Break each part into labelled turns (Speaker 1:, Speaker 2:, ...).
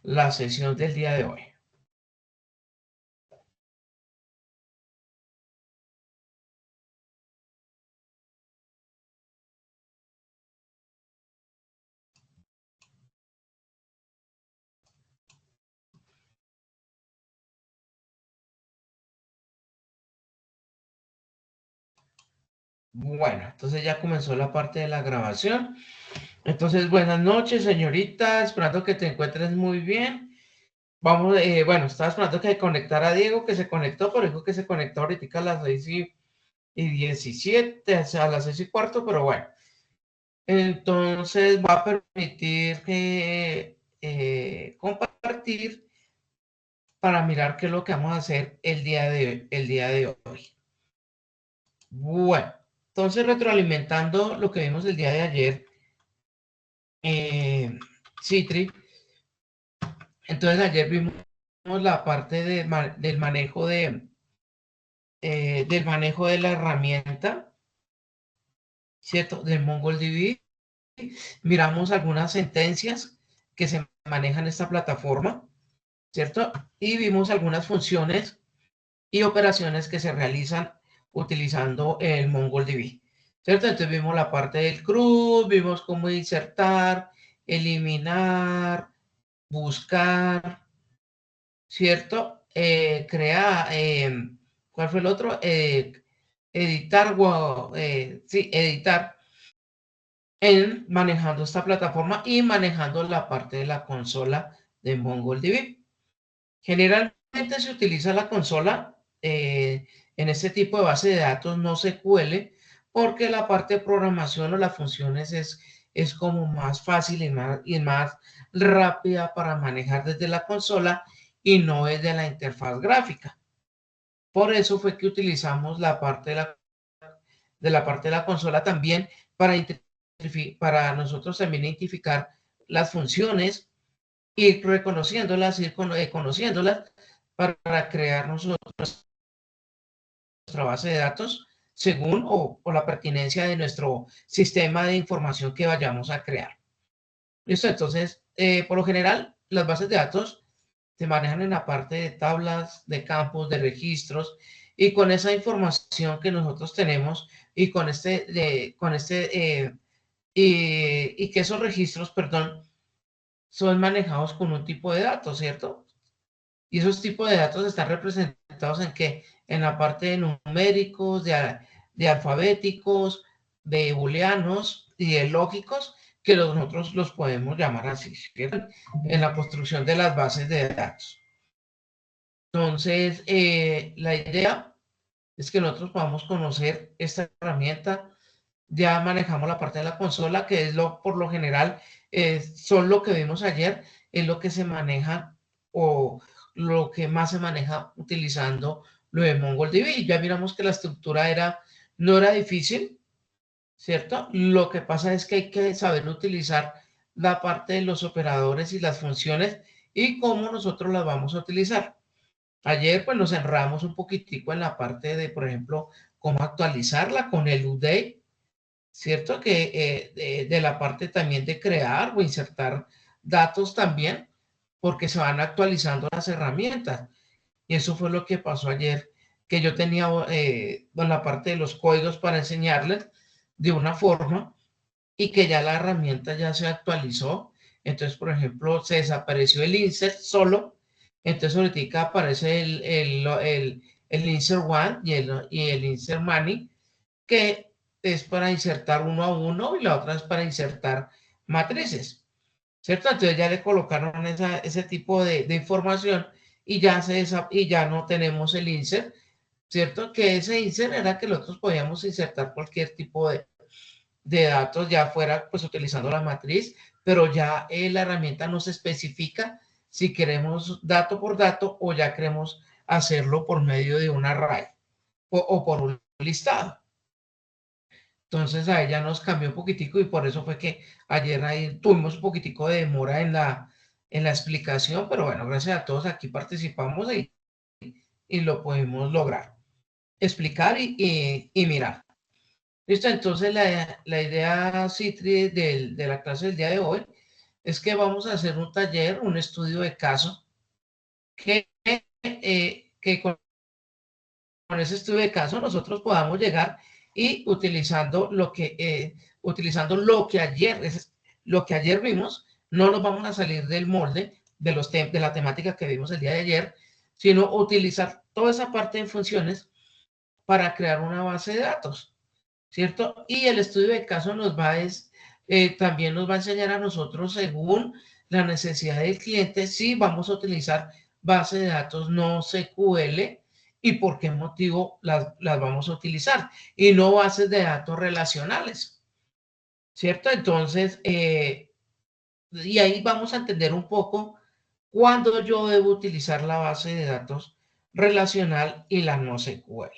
Speaker 1: la sesión del día de hoy. Bueno, entonces ya comenzó la parte de la grabación. Entonces, buenas noches, señorita. Esperando que te encuentres muy bien. Vamos, bueno, estaba esperando que conectara a Diego, que se conectó, pero dijo que se conectó ahorita a las 6:17, o sea, a las 6:15, pero bueno. Entonces, va a permitir que compartir para mirar qué es lo que vamos a hacer el día de hoy. Bueno, entonces retroalimentando lo que vimos el día de ayer, Citri, entonces ayer vimos la parte del manejo del manejo de la herramienta, ¿cierto? Del MongoDB. Miramos algunas sentencias que se manejan en esta plataforma, ¿cierto? Y vimos algunas funciones y operaciones que se realizan utilizando el MongoDB, ¿cierto? Entonces vimos la parte del CRUD, vimos cómo insertar, eliminar, buscar, ¿cierto? Crear, ¿cuál fue el otro? Editar, sí, editar en manejando esta plataforma y manejando la parte de la consola de MongoDB. Generalmente se utiliza la consola en este tipo de base de datos no SQL porque la parte de programación o las funciones es como más fácil y más rápida para manejar desde la consola y no desde la interfaz gráfica. Por eso fue que utilizamos la parte de la parte de la consola también para nosotros también identificar las funciones, ir reconociéndolas, conociéndolas para crear nosotros nuestra base de datos según o la pertinencia de nuestro sistema de información que vayamos a crear. ¿Listo? Entonces, por lo general, las bases de datos se manejan en la parte de tablas, de campos, de registros, y con esa información que nosotros tenemos y y que esos registros, perdón, son manejados con un tipo de datos, ¿cierto? Y esos tipos de datos están representados en qué? En la parte de numéricos, de alfabéticos, de booleanos y de lógicos, que nosotros los podemos llamar así, ¿cierto? En la construcción de las bases de datos. Entonces, la idea es que nosotros podamos conocer esta herramienta. Ya manejamos la parte de la consola, que es por lo general, son lo que vimos ayer, es lo que se maneja o lo que más se maneja utilizando lo de MongoDB. Ya miramos que la estructura no era difícil, ¿cierto? Lo que pasa es que hay que saber utilizar la parte de los operadores y las funciones y cómo nosotros las vamos a utilizar. Ayer pues nos enredamos un poquitico en la parte de, por ejemplo, cómo actualizarla con el UDate, ¿cierto? Que de la parte también de crear o insertar datos también, porque se van actualizando las herramientas. Y eso fue lo que pasó ayer, que yo tenía la parte de los códigos para enseñarles de una forma y que ya la herramienta ya se actualizó. Entonces, por ejemplo, se desapareció el insert solo. Entonces, ahorita aparece el insert one y el insert many, que es para insertar uno a uno y la otra es para insertar matrices, ¿cierto? Entonces ya le colocaron ese tipo de información y ya no tenemos el insert, ¿cierto? Que ese insert era que nosotros podíamos insertar cualquier tipo de datos, ya fuera pues utilizando la matriz, pero ya la herramienta nos especifica si queremos dato por dato o ya queremos hacerlo por medio de un array o por un listado. Entonces a ella nos cambió un poquitico y por eso fue que ayer ahí tuvimos un poquitico de demora en la explicación, pero bueno, gracias a todos aquí participamos y lo podemos lograr. Explicar y mirar. Listo, entonces la idea, Citri, de la clase del día de hoy es que vamos a hacer un taller, un estudio de caso, que con ese estudio de caso nosotros podamos llegar y utilizando lo que ayer vimos, no nos vamos a salir del molde de la temática que vimos el día de ayer, sino utilizar toda esa parte de funciones para crear una base de datos, ¿cierto? Y el estudio de caso también nos va a enseñar a nosotros, según la necesidad del cliente, si vamos a utilizar base de datos no SQL y por qué motivo las vamos a utilizar, y no bases de datos relacionales, ¿cierto? Entonces, y ahí vamos a entender un poco cuándo yo debo utilizar la base de datos relacional y la no SQL.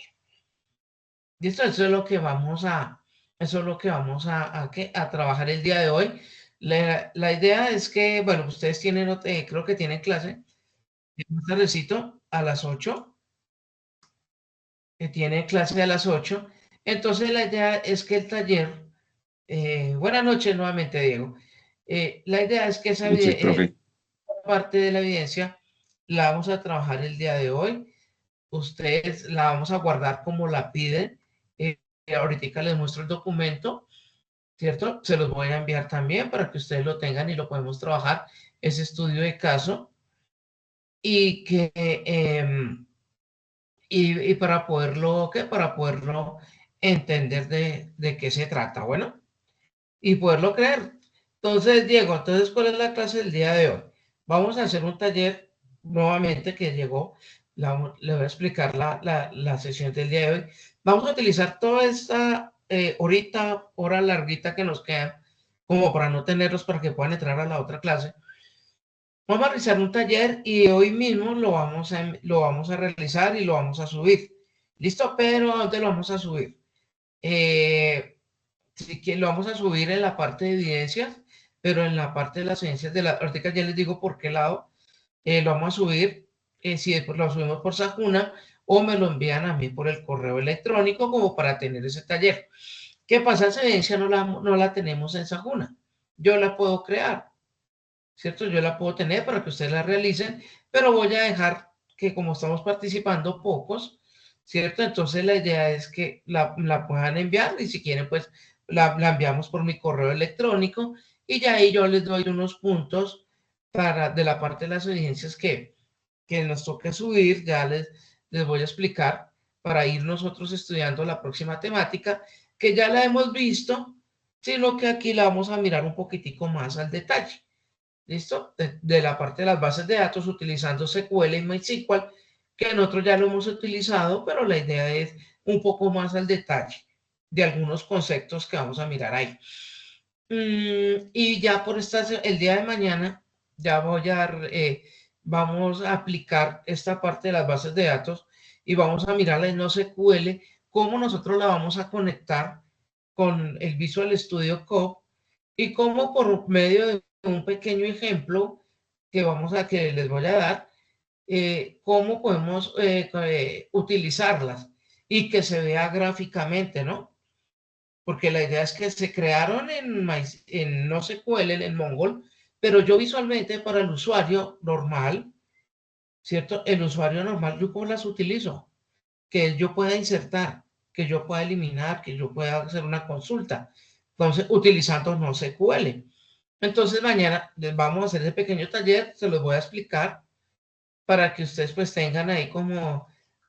Speaker 1: Listo, eso es lo que vamos a trabajar el día de hoy. La idea es que, bueno, ustedes creo que tienen clase más tardecito a las 8, que tienen clase a las 8. Entonces la idea es que el taller, buenas noches nuevamente, Diego. La idea es que
Speaker 2: Sí, profe.
Speaker 1: parte de la evidencia la vamos a trabajar el día de hoy. Ustedes la vamos a guardar como la piden. Ahorita les muestro el documento, ¿cierto? Se los voy a enviar también para que ustedes lo tengan y lo podemos trabajar, ese estudio de caso, y que y para poderlo entender de qué se trata, bueno, y poderlo creer. Entonces, Diego, entonces, ¿cuál es la clase del día de hoy? Vamos a hacer un taller nuevamente que llegó. Le voy a explicar la sesión del día de hoy. Vamos a utilizar toda esta hora larguita que nos queda, como para no tenerlos para que puedan entrar a la otra clase. Vamos a realizar un taller y hoy mismo lo vamos a realizar y lo vamos a subir. ¿Listo? Pero ¿a dónde lo vamos a subir? Sí que lo vamos a subir en la parte de evidencias, pero en la parte de las evidencias ahorita ya les digo por qué lado. Lo vamos a subir, si después lo subimos por Sajuna o me lo envían a mí por el correo electrónico como para tener ese taller. ¿Qué pasa? Esa evidencia no la tenemos en Sajuna. Yo la puedo crear, ¿cierto? Yo la puedo tener para que ustedes la realicen, pero voy a dejar que como estamos participando pocos, ¿cierto? Entonces la idea es que la puedan enviar y si quieren, pues la enviamos por mi correo electrónico y ya ahí yo les doy unos puntos de la parte de las evidencias que nos toque subir, les voy a explicar para ir nosotros estudiando la próxima temática, que ya la hemos visto, sino que aquí la vamos a mirar un poquitico más al detalle. ¿Listo? De la parte de las bases de datos utilizando SQL y MySQL, que nosotros ya lo hemos utilizado, pero la idea es un poco más al detalle de algunos conceptos que vamos a mirar ahí. Y ya el día de mañana, ya vamos a aplicar esta parte de las bases de datos y vamos a mirar en NoSQL, cómo nosotros la vamos a conectar con el Visual Studio Code y cómo por medio de un pequeño ejemplo que les voy a dar, cómo podemos utilizarlas y que se vea gráficamente, ¿no? Porque la idea es que se crearon en NoSQL, en el Mongol, pero yo visualmente para el usuario normal, ¿cierto? El usuario normal, ¿yo cómo las utilizo? Que yo pueda insertar, que yo pueda eliminar, que yo pueda hacer una consulta. Entonces, utilizando NoSQL. Entonces, mañana les vamos a hacer ese pequeño taller, se los voy a explicar para que ustedes pues tengan ahí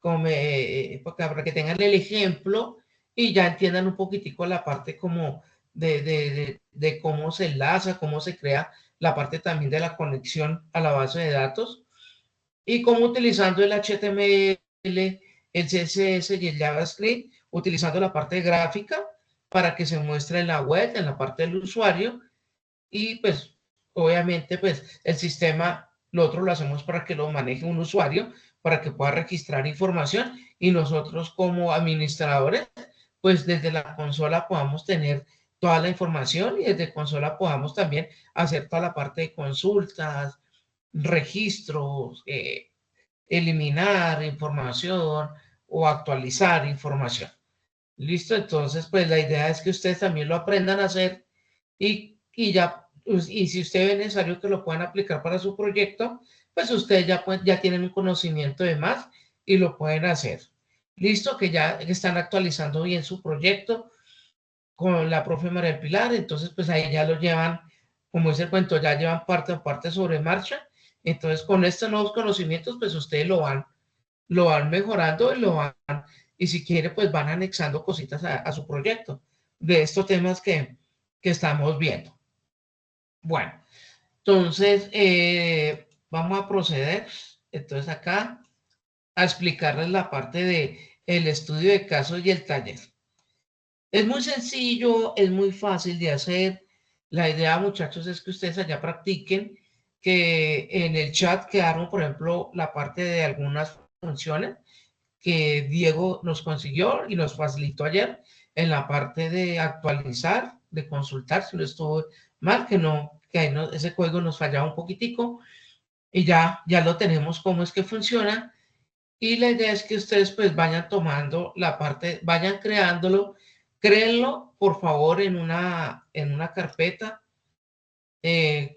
Speaker 1: para que tengan el ejemplo y ya entiendan un poquitico la parte como de cómo se enlaza, cómo se crea la parte también de la conexión a la base de datos y cómo utilizando el HTML, el CSS y el JavaScript, utilizando la parte gráfica para que se muestre en la web, en la parte del usuario y pues obviamente pues el sistema, lo otro lo hacemos para que lo maneje un usuario, para que pueda registrar información y nosotros como administradores pues desde la consola podamos tener toda la información y desde consola podamos también hacer toda la parte de consultas, registros, eliminar información o actualizar información. ¿Listo? Entonces, pues la idea es que ustedes también lo aprendan a hacer y ya y si usted ve necesario que lo puedan aplicar para su proyecto, pues ustedes ya tienen un conocimiento de más y lo pueden hacer. Listo, que ya están actualizando bien su proyecto con la profe María del Pilar, entonces pues ahí ya lo llevan, como dice el cuento, ya llevan parte a parte sobre marcha. Entonces con estos nuevos conocimientos, pues ustedes lo van mejorando y si quiere, pues van anexando cositas a su proyecto de estos temas que estamos viendo. Bueno, entonces vamos a proceder, entonces acá, a explicarles la parte de el estudio de casos y el taller. Es muy sencillo, es muy fácil de hacer. La idea, muchachos, es que ustedes allá practiquen, que en el chat quedaron, por ejemplo, la parte de algunas funciones que Diego nos consiguió y nos facilitó ayer en la parte de actualizar, de consultar si no estuvo mal, que ahí ese código nos fallaba un poquitico y ya lo tenemos cómo es que funciona. Y la idea es que ustedes pues vayan tomando la parte, vayan creándolo, créenlo por favor en una carpeta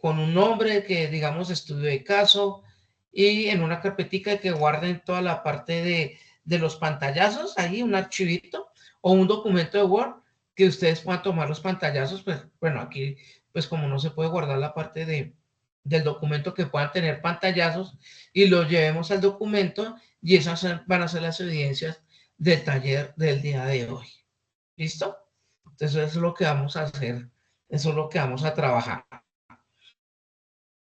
Speaker 1: con un nombre que digamos estudio de caso y en una carpetica que guarden toda la parte de los pantallazos, ahí un archivito o un documento de Word que ustedes puedan tomar los pantallazos, pues bueno, aquí pues como no se puede guardar la parte del documento que puedan tener pantallazos y lo llevemos al documento y esas van a ser las evidencias del taller del día de hoy. ¿Listo? Entonces eso es lo que vamos a hacer, eso es lo que vamos a trabajar.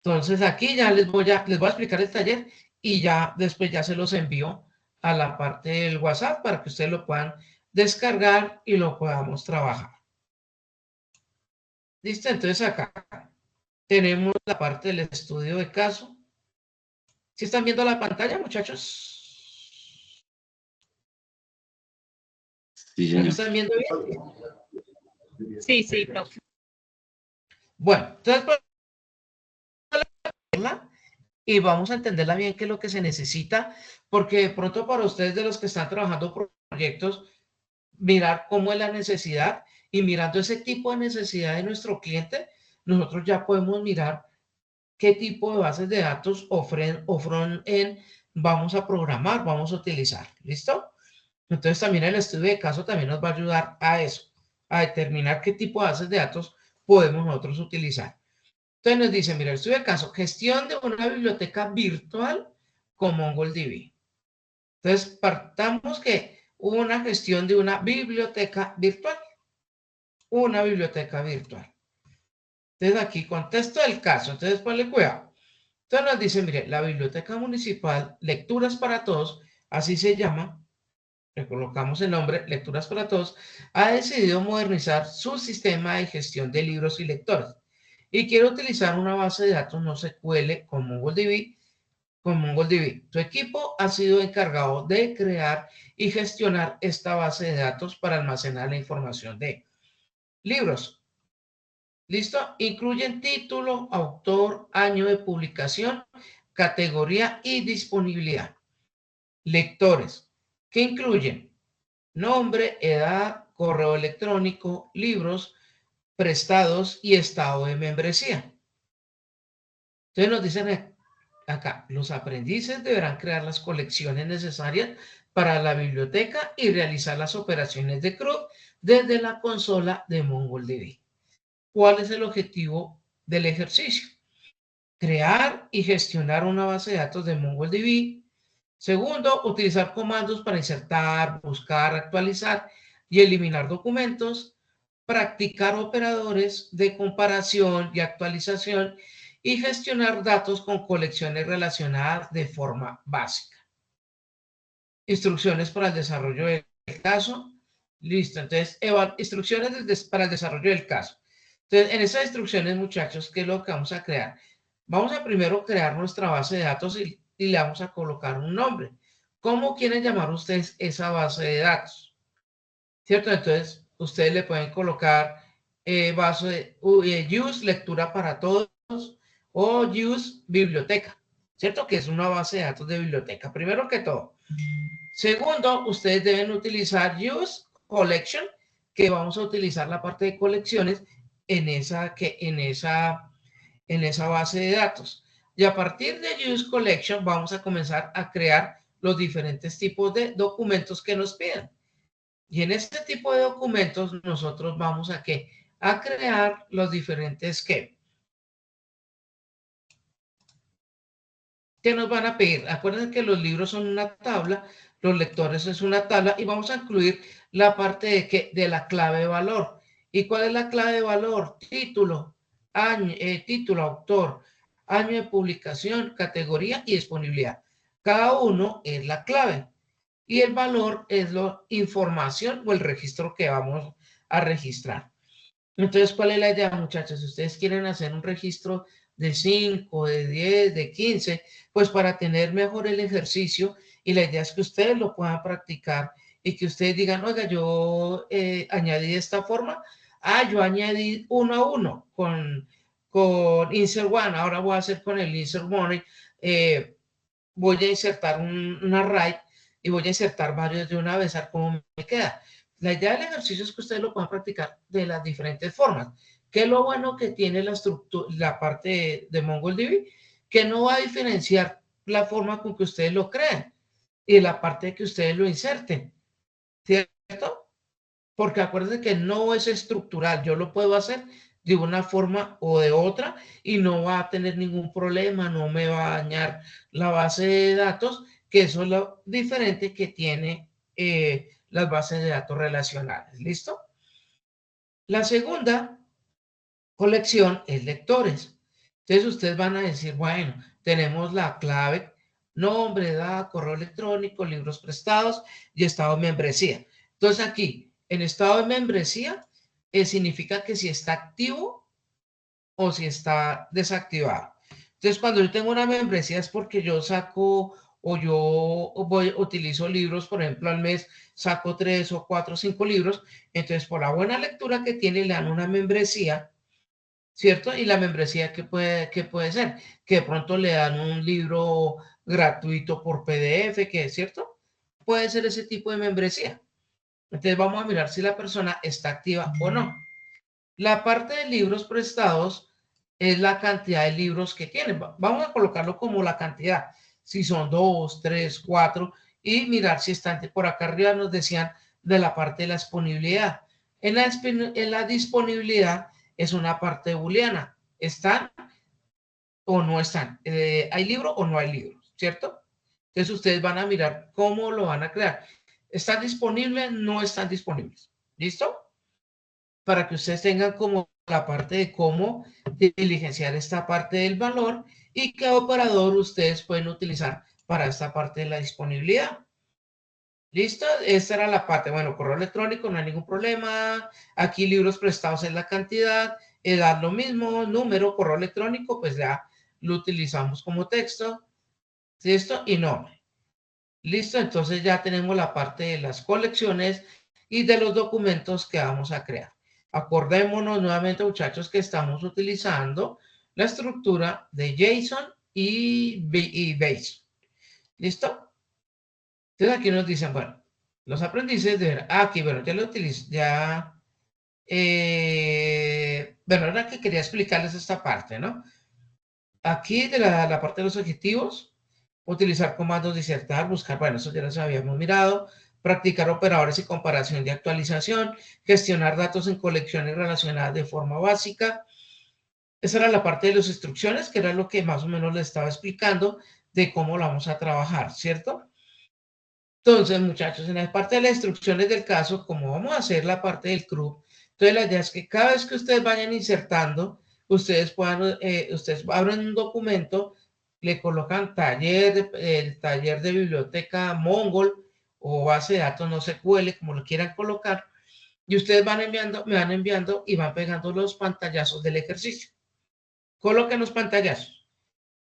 Speaker 1: Entonces aquí ya les voy a explicar el taller y ya después ya se los envío a la parte del WhatsApp para que ustedes lo puedan descargar y lo podamos trabajar. ¿Listo? Entonces acá tenemos la parte del estudio de caso. ¿Sí están viendo la pantalla, muchachos?
Speaker 2: Sí,
Speaker 1: ¿Me
Speaker 2: señor.
Speaker 1: están viendo bien?
Speaker 3: Sí, sí, profe.
Speaker 1: Bueno, entonces y vamos a entenderla bien qué es lo que se necesita, porque de pronto para ustedes de los que están trabajando proyectos, mirar cómo es la necesidad y mirando ese tipo de necesidad de nuestro cliente, nosotros ya podemos mirar qué tipo de bases de datos o front-end vamos a programar, vamos a utilizar. ¿Listo? Entonces también el estudio de caso también nos va a ayudar a eso, a determinar qué tipo de bases de datos podemos nosotros utilizar. Entonces nos dice, mira, el estudio de caso, gestión de una biblioteca virtual con MongoDB. Entonces partamos que una gestión de una biblioteca virtual. Una biblioteca virtual. Entonces aquí contesto el caso, entonces ponle cuidado. Entonces nos dice, mire, la Biblioteca Municipal Lecturas para Todos, así se llama, le colocamos el nombre, Lecturas para Todos, ha decidido modernizar su sistema de gestión de libros y lectores y quiere utilizar una base de datos no SQL con MongoDB. Su equipo ha sido encargado de crear y gestionar esta base de datos para almacenar la información de libros. ¿Listo? Incluyen título, autor, año de publicación, categoría y disponibilidad. Lectores, que incluyen nombre, edad, correo electrónico, libros prestados y estado de membresía. Entonces nos dicen acá, los aprendices deberán crear las colecciones necesarias para la biblioteca y realizar las operaciones de CRUD desde la consola de MongoDB. ¿Cuál es el objetivo del ejercicio? Crear y gestionar una base de datos de MongoDB. Segundo, utilizar comandos para insertar, buscar, actualizar y eliminar documentos. Practicar operadores de comparación y actualización y gestionar datos con colecciones relacionadas de forma básica. Instrucciones para el desarrollo del caso. Listo, entonces, instrucciones para el desarrollo del caso. Entonces, en esas instrucciones, muchachos, ¿qué es lo que vamos a crear? Vamos a primero crear nuestra base de datos y le vamos a colocar un nombre. ¿Cómo quieren llamar ustedes esa base de datos? ¿Cierto? Entonces, ustedes le pueden colocar use lectura para todos o use biblioteca, ¿cierto? Que es una base de datos de biblioteca, primero que todo. Segundo, ustedes deben utilizar use collection, que vamos a utilizar la parte de colecciones en esa en esa base de datos. Y a partir de Use Collection vamos a comenzar a crear los diferentes tipos de documentos que nos piden. Y en este tipo de documentos nosotros vamos a ¿qué? A crear los diferentes ¿qué nos van a pedir? Acuérdense que los libros son una tabla, los lectores es una tabla y vamos a incluir la parte de, de la clave de valor. ¿Y cuál es la clave de valor? Título, año, título, autor, año de publicación, categoría y disponibilidad. Cada uno es la clave y el valor es la información o el registro que vamos a registrar. Entonces, ¿cuál es la idea, muchachos? Si ustedes quieren hacer un registro de 5, de 10, de 15, pues para tener mejor el ejercicio y la idea es que ustedes lo puedan practicar y que ustedes digan, oiga, yo añadí de esta forma, yo añadí uno a uno con Insert One, ahora voy a hacer con el Insert Money, voy a insertar un array y voy a insertar varios de una vez a ver cómo me queda. La idea del ejercicio es que ustedes lo puedan practicar de las diferentes formas. ¿Qué es lo bueno que tiene la estructura, la parte de MongoDB? Que no va a diferenciar la forma con que ustedes lo creen y la parte de que ustedes lo inserten, ¿cierto? Porque acuérdense que no es estructural, yo lo puedo hacer de una forma o de otra y no va a tener ningún problema, no me va a dañar la base de datos, que eso es lo diferente que tiene las bases de datos relacionales. ¿Listo? La segunda colección es lectores. Entonces ustedes van a decir, bueno, tenemos la clave, nombre, edad, correo electrónico, libros prestados y estado de membresía. Entonces aquí, en estado de membresía, significa que si está activo o si está desactivado. Entonces, cuando yo tengo una membresía es porque yo saco o yo utilizo libros, por ejemplo, al mes saco 3 o 4 o 5 libros. Entonces, por la buena lectura que tiene, le dan una membresía, ¿cierto? Y la membresía, qué puede ser? Que de pronto le dan un libro gratuito por PDF, que es cierto. Puede ser ese tipo de membresía. Entonces, vamos a mirar si la persona está activa o no. La parte de libros prestados es la cantidad de libros que tienen. Vamos a colocarlo como la cantidad. Si son 2, 3, 4 y mirar si están por acá arriba nos decían de la parte de la disponibilidad. En la disponibilidad es una parte booleana. ¿Están o no están? ¿Hay libro o no hay libro? ¿Cierto? Entonces ustedes van a mirar cómo lo van a crear. ¿Están disponibles? No están disponibles. ¿Listo? Para que ustedes tengan como la parte de cómo diligenciar esta parte del valor y qué operador ustedes pueden utilizar para esta parte de la disponibilidad. ¿Listo? Esta era la parte. Bueno, correo electrónico, no hay ningún problema. Aquí libros prestados es la cantidad. Edad lo mismo. Número, correo electrónico, pues ya lo utilizamos como texto. ¿Listo? Y nombre. Listo, entonces ya tenemos la parte de las colecciones y de los documentos que vamos a crear. Acordémonos nuevamente, muchachos, que estamos utilizando la estructura de JSON y Base. ¿Listo? Entonces aquí nos dicen, bueno, los aprendices de aquí, bueno, ya lo utilizo, ya, bueno, ahora que quería explicarles esta parte, ¿no? Aquí de la parte de los objetivos, utilizar comandos, disertar, buscar, bueno, eso ya los habíamos mirado, practicar operadores y comparación de actualización, gestionar datos en colecciones relacionadas de forma básica. Esa era la parte de las instrucciones, que era lo que más o menos les estaba explicando de cómo lo vamos a trabajar, ¿cierto? Entonces, muchachos, en la parte de las instrucciones del caso, como vamos a hacer la parte del CRUD, entonces la idea es que cada vez que ustedes vayan insertando, ustedes abren un documento, le colocan el taller de biblioteca Mongol o base de datos no SQL, como lo quieran colocar, y ustedes me van enviando y van pegando los pantallazos del ejercicio. Coloquen los pantallazos.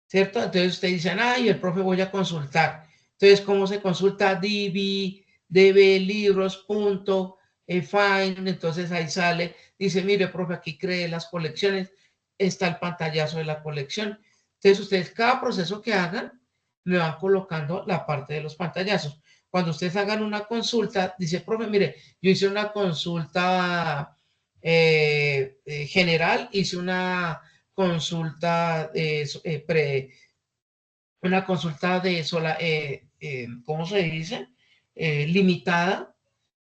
Speaker 1: ¿Cierto? Entonces ustedes dicen, ay, el profe voy a consultar. Entonces, ¿cómo se consulta? DB libros, punto, find. Entonces ahí sale, dice, mire, profe, aquí cree las colecciones, está el pantallazo de la colección. Entonces ustedes, cada proceso que hagan, me van colocando la parte de los pantallazos. Cuando ustedes hagan una consulta, dice, profe, mire, yo hice una consulta general, hice una consulta una consulta de sola, ¿cómo se dice? Limitada,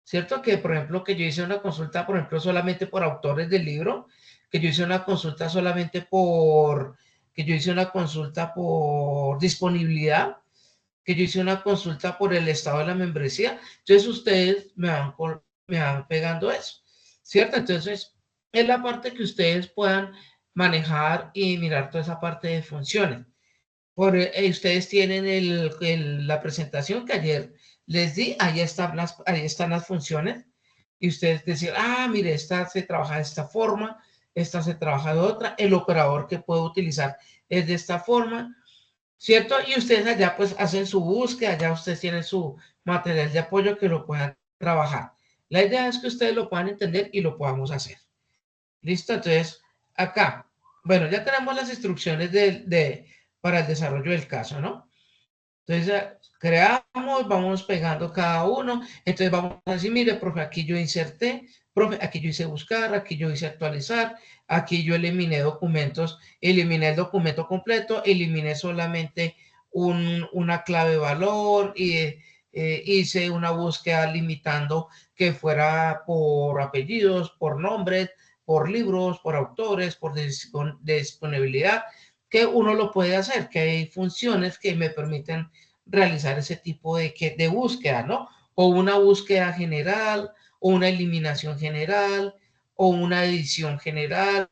Speaker 1: ¿cierto? Que, por ejemplo, que yo hice una consulta, por ejemplo, solamente por autores del libro, que yo hice una consulta solamente que yo hice una consulta por disponibilidad, que yo hice una consulta por el estado de la membresía. Entonces, ustedes me van pegando eso, ¿cierto? Entonces, es la parte que ustedes puedan manejar y mirar toda esa parte de funciones. Ustedes tienen la presentación que ayer les di, ahí están las funciones, y ustedes decir, ah, mire, esta se trabaja de esta forma, esta se trabaja de otra, el operador que puedo utilizar es de esta forma, ¿cierto? Y ustedes allá pues hacen su búsqueda, allá ustedes tienen su material de apoyo que lo puedan trabajar. La idea es que ustedes lo puedan entender y lo podamos hacer. ¿Listo? Entonces, acá, bueno, ya tenemos las instrucciones para el desarrollo del caso, ¿no? Entonces, creamos, vamos pegando cada uno. Entonces, vamos a decir, mire, profe, aquí yo inserté, profe, aquí yo hice buscar, aquí yo hice actualizar, aquí yo eliminé documentos, eliminé el documento completo, eliminé solamente una clave valor y hice una búsqueda limitando que fuera por apellidos, por nombres, por libros, por autores, por disponibilidad, que uno lo puede hacer, que hay funciones que me permiten realizar ese tipo de búsqueda, ¿no? O una búsqueda general, o una eliminación general, o una edición general,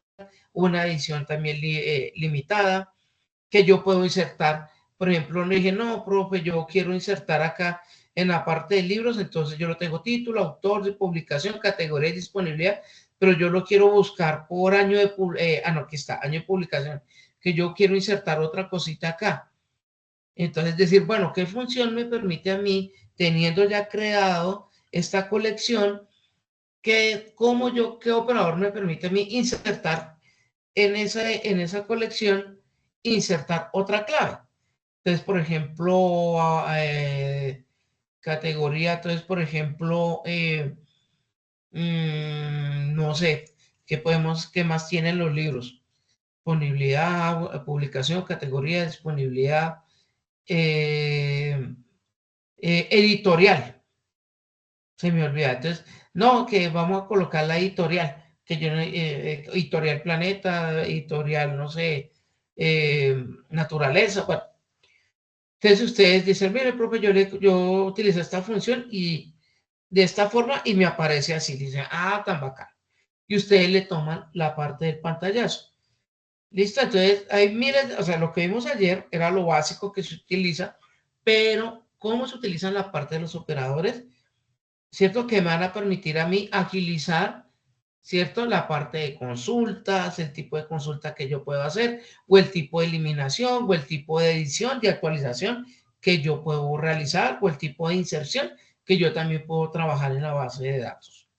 Speaker 1: una edición también limitada, que yo puedo insertar. Por ejemplo, le dije, no, profe, yo quiero insertar acá en la parte de libros, entonces yo lo tengo título, autor de publicación, categoría y disponibilidad, pero yo lo quiero buscar por año no, aquí está, año de publicación, que yo quiero insertar otra cosita acá. Entonces, decir, bueno, ¿qué función me permite a mí, teniendo ya creado esta colección, qué operador me permite a mí insertar en esa colección, insertar otra clave? Entonces, por ejemplo, categoría, entonces, por ejemplo, no sé, qué más tienen los libros? Disponibilidad, publicación, categoría, disponibilidad, eh, editorial, se me olvida. Entonces, no, que vamos a colocar la editorial, que yo, editorial Planeta, editorial, no sé, Naturaleza. Bueno, entonces ustedes dicen, mire, profe, yo utilizo esta función y de esta forma y me aparece así. Dicen, ah, tan bacán. Y ustedes le toman la parte del pantallazo. Listo, entonces hay miles, o sea, lo que vimos ayer era lo básico que se utiliza, pero ¿cómo se utiliza la parte de los operadores? ¿Cierto? Que me van a permitir a mí agilizar, ¿cierto? La parte de consultas, el tipo de consulta que yo puedo hacer, o el tipo de eliminación, o el tipo de edición, de actualización que yo puedo realizar, o el tipo de inserción que yo también puedo trabajar en la base de datos.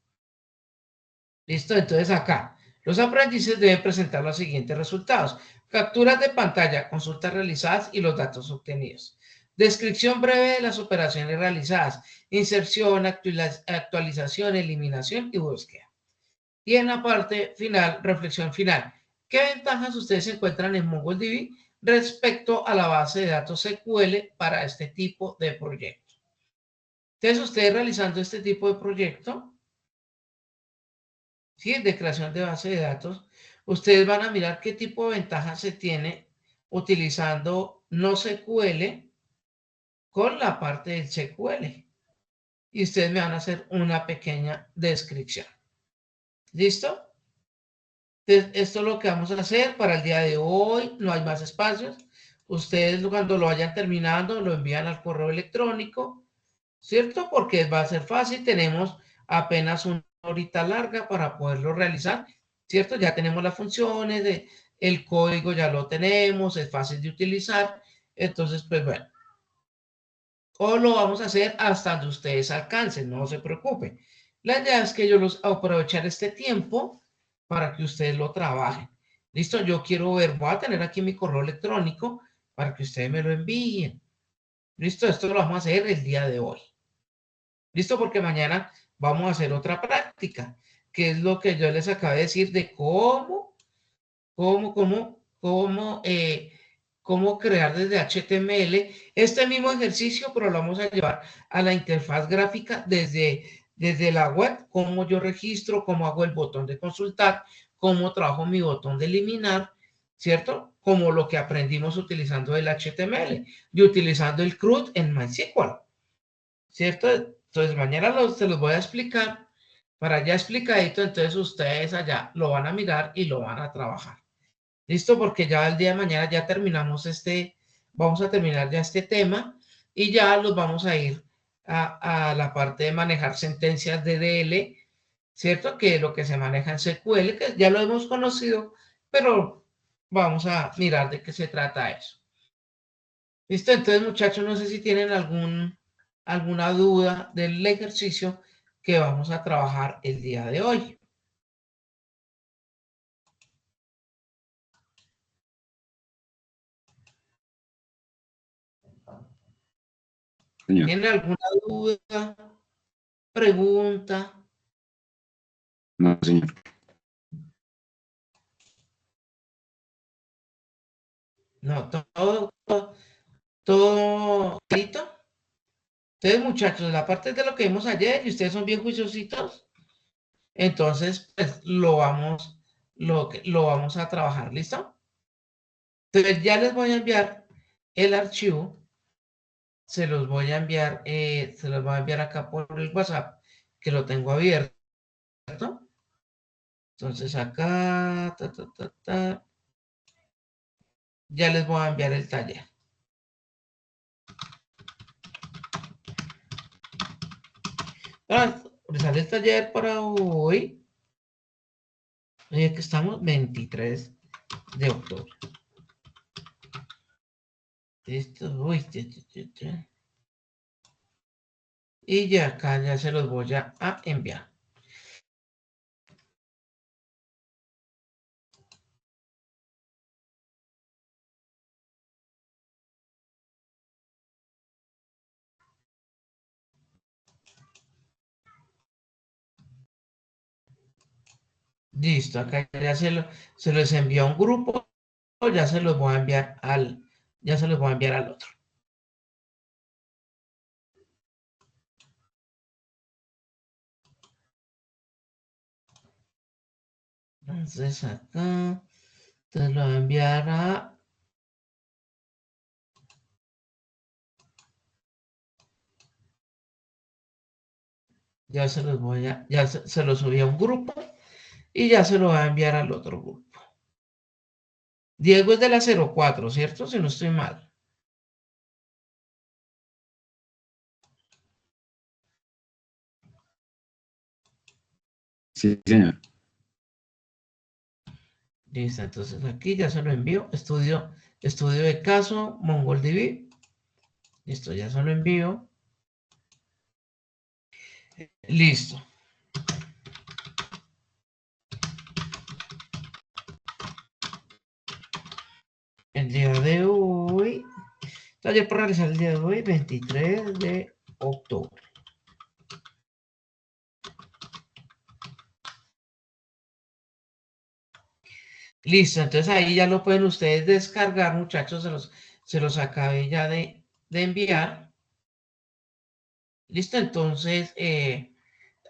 Speaker 1: ¿Listo? Entonces acá, los aprendices deben presentar los siguientes resultados. Capturas de pantalla, consultas realizadas y los datos obtenidos. Descripción breve de las operaciones realizadas. Inserción, actualización, eliminación y búsqueda. Y en la parte final, reflexión final. ¿Qué ventajas ustedes encuentran en MongoDB respecto a la base de datos SQL para este tipo de proyecto? Entonces, ustedes realizando este tipo de proyecto, ¿sí? De creación de base de datos, ustedes van a mirar qué tipo de ventajas se tiene utilizando no SQL con la parte del SQL. Y ustedes me van a hacer una pequeña descripción. ¿Listo? Entonces, esto es lo que vamos a hacer para el día de hoy. No hay más espacios. Ustedes cuando lo vayan terminando lo envían al correo electrónico, ¿cierto? Porque va a ser fácil. Tenemos apenas una horita larga para poderlo realizar, ¿cierto? Ya tenemos las funciones, el código ya lo tenemos, es fácil de utilizar. Entonces, pues bueno, o lo vamos a hacer hasta donde ustedes alcancen, no se preocupen. La idea es que yo los aprovechar este tiempo para que ustedes lo trabajen. Listo, yo quiero ver, voy a tener aquí mi correo electrónico para que ustedes me lo envíen. Listo, esto lo vamos a hacer el día de hoy. Listo, porque mañana vamos a hacer otra práctica, que es lo que yo les acabo de decir de cómo crear desde HTML este mismo ejercicio, pero lo vamos a llevar a la interfaz gráfica desde la web, cómo yo registro, cómo hago el botón de consultar, cómo trabajo mi botón de eliminar, ¿cierto? Como lo que aprendimos utilizando el HTML y utilizando el CRUD en MySQL, ¿cierto? Entonces mañana se los voy a explicar para ya explicadito, entonces ustedes allá lo van a mirar y lo van a trabajar. ¿Listo? Porque ya el día de mañana ya terminamos vamos a terminar ya este tema y ya los vamos a ir a la parte de manejar sentencias DDL, ¿cierto? Que es lo que se maneja en SQL, que ya lo hemos conocido, pero vamos a mirar de qué se trata eso. ¿Listo? Entonces, muchachos, no sé si tienen alguna duda del ejercicio que vamos a trabajar el día de hoy.
Speaker 2: Señor.
Speaker 1: ¿Tienen alguna duda, pregunta?
Speaker 2: No, señor.
Speaker 1: No, todo clarito. Entonces, muchachos, la parte de lo que vimos ayer, y ustedes son bien juiciositos, entonces, pues lo vamos a trabajar, ¿listo? Entonces, ya les voy a enviar el archivo, se los voy a enviar acá por el WhatsApp, que lo tengo abierto. Entonces, acá, ya les voy a enviar el taller. Sale el taller para hoy. Oye, que estamos 23 de octubre. Listo. Uy, y ya acá ya se los voy a enviar. Listo, acá ya se los envió a un grupo, ya se los voy a enviar ya se los voy a enviar al otro. Entonces acá te lo voy a enviar ya se los se los subí a un grupo y ya se lo voy a enviar al otro grupo. Diego es de la 04, ¿cierto? Si no estoy mal.
Speaker 2: Sí, señor.
Speaker 1: Listo, entonces aquí ya se lo envío. Estudio de caso, MongoDB. Listo, ya se lo envío. Listo. El día de hoy, taller por realizar el día de hoy, 23 de octubre. Listo, entonces ahí ya lo pueden ustedes descargar, muchachos, se los acabé ya de enviar. Listo, entonces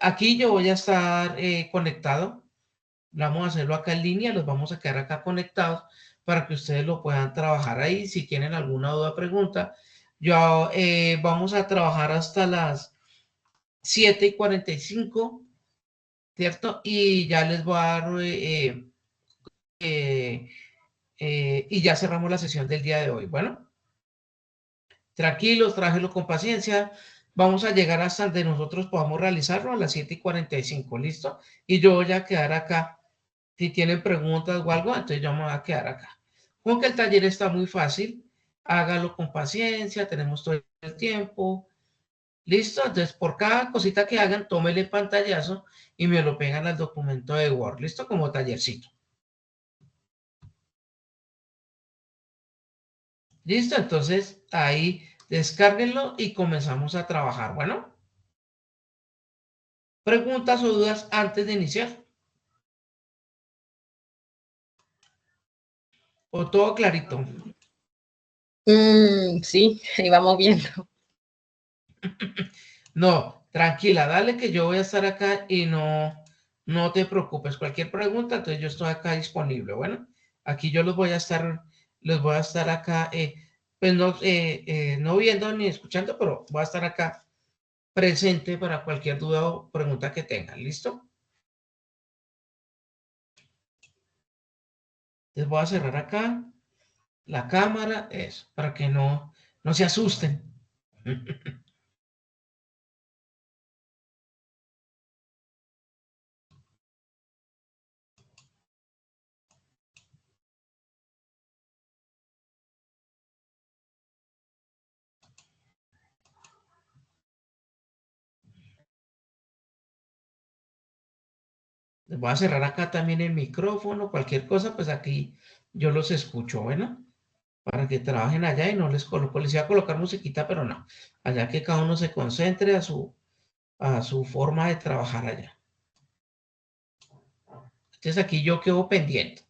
Speaker 1: aquí yo voy a estar conectado. Vamos a hacerlo acá en línea, los vamos a quedar acá conectados para que ustedes lo puedan trabajar ahí. Si tienen alguna duda, pregunta. Yo vamos a trabajar hasta las 7:45, ¿cierto? Y ya les voy a dar, y ya cerramos la sesión del día de hoy. Bueno, tranquilos, trájelo con paciencia. Vamos a llegar hasta donde nosotros podamos realizarlo a las 7:45, ¿listo? Y yo voy a quedar acá. Si tienen preguntas o algo, entonces yo me voy a quedar acá. Con que el taller está muy fácil, hágalo con paciencia, tenemos todo el tiempo. ¿Listo? Entonces, por cada cosita que hagan, tómele pantallazo y me lo pegan al documento de Word. ¿Listo? Como tallercito. ¿Listo? Entonces, ahí descárguenlo y comenzamos a trabajar. Bueno, preguntas o dudas antes de iniciar. ¿O todo clarito?
Speaker 3: Sí, ahí vamos viendo.
Speaker 1: No, tranquila, dale que yo voy a estar acá y no te preocupes. Cualquier pregunta, entonces yo estoy acá disponible. Bueno, aquí yo los voy a estar acá, pues no viendo ni escuchando, pero voy a estar acá presente para cualquier duda o pregunta que tengan. ¿Listo? Les voy a cerrar acá la cámara, eso, para que no se asusten. Les voy a cerrar acá también el micrófono, cualquier cosa, pues aquí yo los escucho, bueno, para que trabajen allá y no les coloco, les iba a colocar musiquita, pero no, allá que cada uno se concentre a su forma de trabajar allá. Entonces aquí yo quedo pendiente.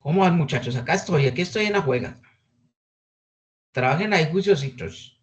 Speaker 1: ¿Cómo van, muchachos? Aquí estoy en la juega. Trabajen ahí juiciositos.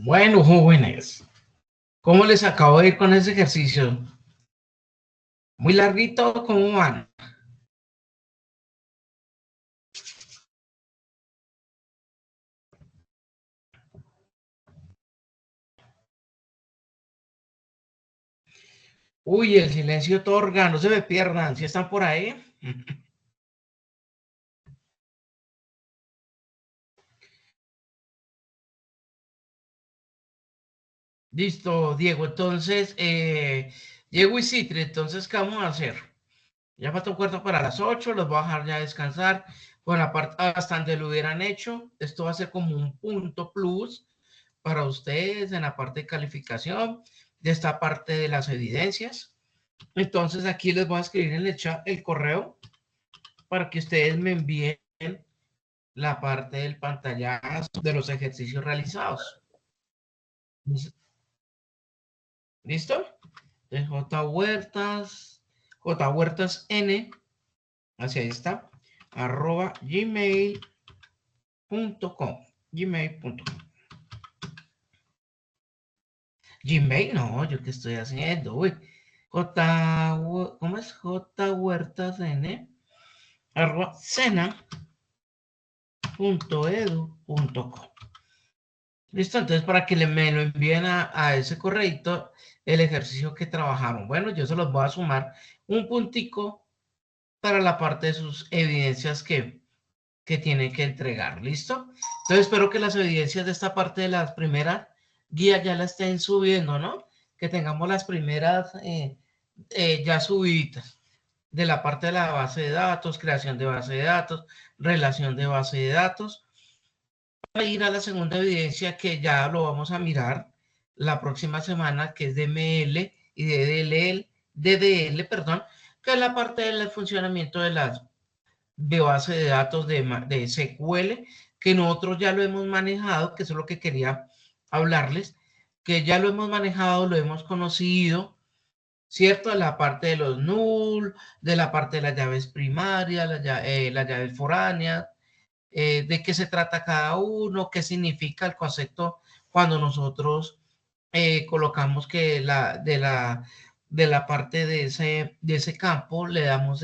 Speaker 1: Bueno, jóvenes, ¿cómo les acabo de ir con ese ejercicio? Muy larguito, ¿cómo van? Uy, el silencio otorga, no se me pierdan, si están por ahí. Listo, Diego. Entonces, Diego y Citri, entonces, ¿qué vamos a hacer? Ya falta un cuarto para las 8, los voy a dejar ya descansar. Bueno, aparte, hasta donde lo hubieran hecho, esto va a ser como un punto plus para ustedes en la parte de calificación de esta parte de las evidencias. Entonces, aquí les voy a escribir en el chat el correo para que ustedes me envíen la parte del pantallazo de los ejercicios realizados. ¿Listo? J Huertas, J Huertas N, hacia ahí está, arroba gmail.com. Gmail.com. Gmail, no, yo qué estoy haciendo, uy. ¿Cómo es? J Huertas N, arroba sena.edu.com. Listo, entonces para que me lo envíen a ese correito el ejercicio que trabajaron. Bueno, yo se los voy a sumar un puntico para la parte de sus evidencias que tienen que entregar. ¿Listo? Entonces espero que las evidencias de esta parte de las primeras guías ya la estén subiendo, ¿no? Que tengamos las primeras ya subidas de la parte de la base de datos, creación de base de datos, relación de base de datos. Para ir a la segunda evidencia que ya lo vamos a mirar la próxima semana, que es de ML y de DDL, perdón, que es la parte del funcionamiento de las de base de datos de SQL, que nosotros ya lo hemos manejado, que eso es lo que quería hablarles, que ya lo hemos manejado, lo hemos conocido, ¿cierto? La parte de los null, de la parte de las llaves primarias, las llaves foráneas, de qué se trata cada uno, qué significa el concepto cuando nosotros colocamos que de la parte de ese campo le damos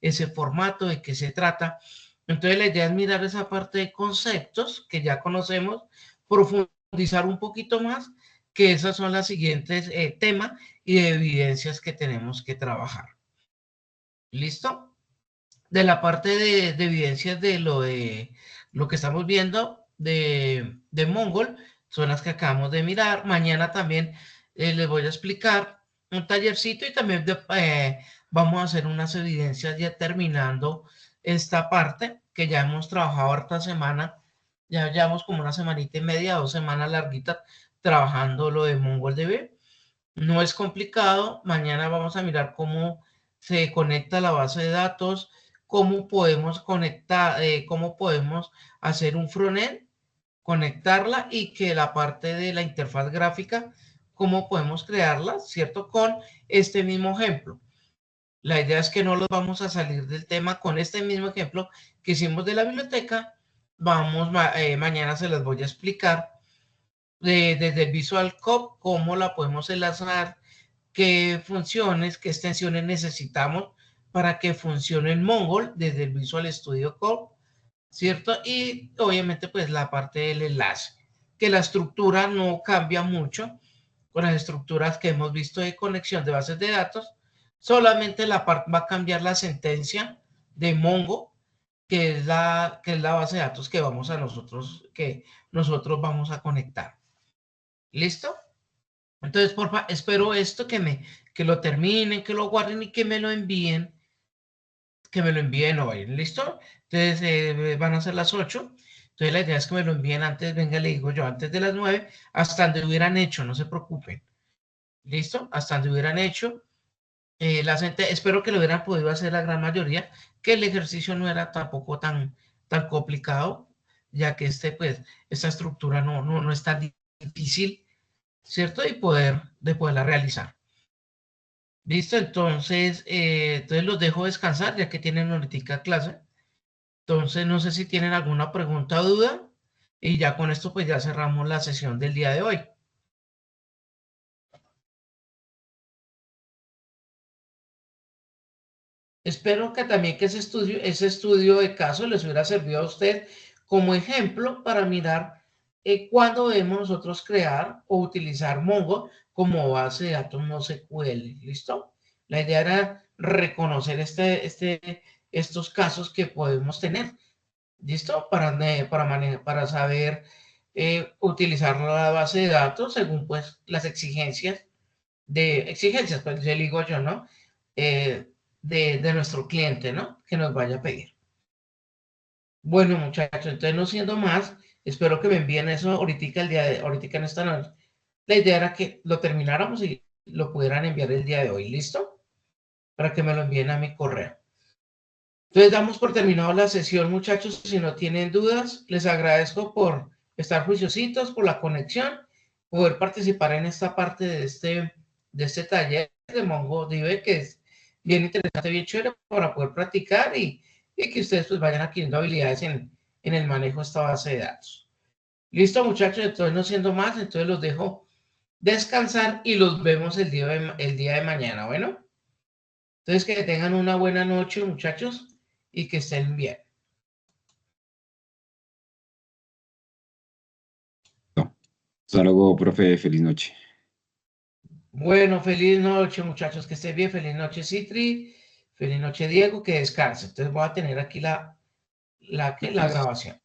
Speaker 1: ese formato de qué se trata. Entonces la idea es mirar esa parte de conceptos que ya conocemos, profundizar un poquito más, que esas son las siguientes temas y evidencias que tenemos que trabajar. ¿Listo? De la parte de evidencias de lo que estamos viendo de Mongol, son las que acabamos de mirar. Mañana también les voy a explicar un tallercito y también vamos a hacer unas evidencias ya terminando esta parte que ya hemos trabajado esta semana. Ya llevamos como una semanita y media, 2 semanas larguitas trabajando lo de MongoDB. No es complicado. Mañana vamos a mirar cómo se conecta la base de datos, cómo podemos conectar, cómo podemos hacer un frontend, conectarla y que la parte de la interfaz gráfica, cómo podemos crearla, ¿cierto? Con este mismo ejemplo. La idea es que no los vamos a salir del tema con este mismo ejemplo que hicimos de la biblioteca. Mañana se las voy a explicar desde el Visual Code cómo la podemos enlazar, qué funciones, qué extensiones necesitamos para que funcione el Mongol desde el Visual Studio Code, ¿cierto? Y obviamente pues la parte del enlace, que la estructura no cambia mucho con las estructuras que hemos visto de conexión de bases de datos, solamente va a cambiar la sentencia de Mongo, que es la base de datos que nosotros vamos a conectar. ¿Listo? Entonces, porfa, espero esto que lo terminen, que lo guarden y que me lo envíen hoy, ¿listo? Entonces, van a ser las 8. Entonces, la idea es que me lo envíen antes, venga, le digo yo, antes de las 9, hasta donde hubieran hecho, no se preocupen. ¿Listo? Hasta donde hubieran hecho. Espero que lo hubieran podido hacer la gran mayoría, que el ejercicio no era tampoco tan complicado, ya que pues, esta estructura no es tan difícil, ¿cierto? De poderla realizar. Listo, entonces los dejo descansar ya que tienen ahorita clase. Entonces, no sé si tienen alguna pregunta o duda. Y ya con esto pues ya cerramos la sesión del día de hoy. Espero que también que ese estudio de caso les hubiera servido a usted como ejemplo para mirar cuándo debemos nosotros crear o utilizar Mongo como base de datos NoSQL. ¿Listo? La idea era reconocer estos casos que podemos tener. ¿Listo? Para saber utilizar la base de datos según pues las exigencias pues le digo yo, ¿no? De nuestro cliente, ¿no? Que nos vaya a pedir. Bueno, muchachos, entonces no siendo más, espero que me envíen eso ahorita en esta noche. La idea era que lo termináramos y lo pudieran enviar el día de hoy, ¿listo? Para que me lo envíen a mi correo. Entonces damos por terminado la sesión, muchachos. Si no tienen dudas, les agradezco por estar juiciositos, por la conexión, poder participar en esta parte de este taller de MongoDB, que es bien interesante, bien chévere para poder practicar y que ustedes pues vayan adquiriendo habilidades en el manejo de esta base de datos. Listo, muchachos, entonces no siendo más, entonces los dejo descansar y los vemos el día de mañana, ¿bueno? Entonces que tengan una buena noche, muchachos, y que estén bien.
Speaker 2: No. Hasta luego, profe. Feliz noche.
Speaker 1: Bueno, feliz noche, muchachos, que estén bien. Feliz noche, Citri. Feliz noche, Diego, que descanse. Entonces voy a tener aquí la
Speaker 2: Gracias.
Speaker 1: grabación.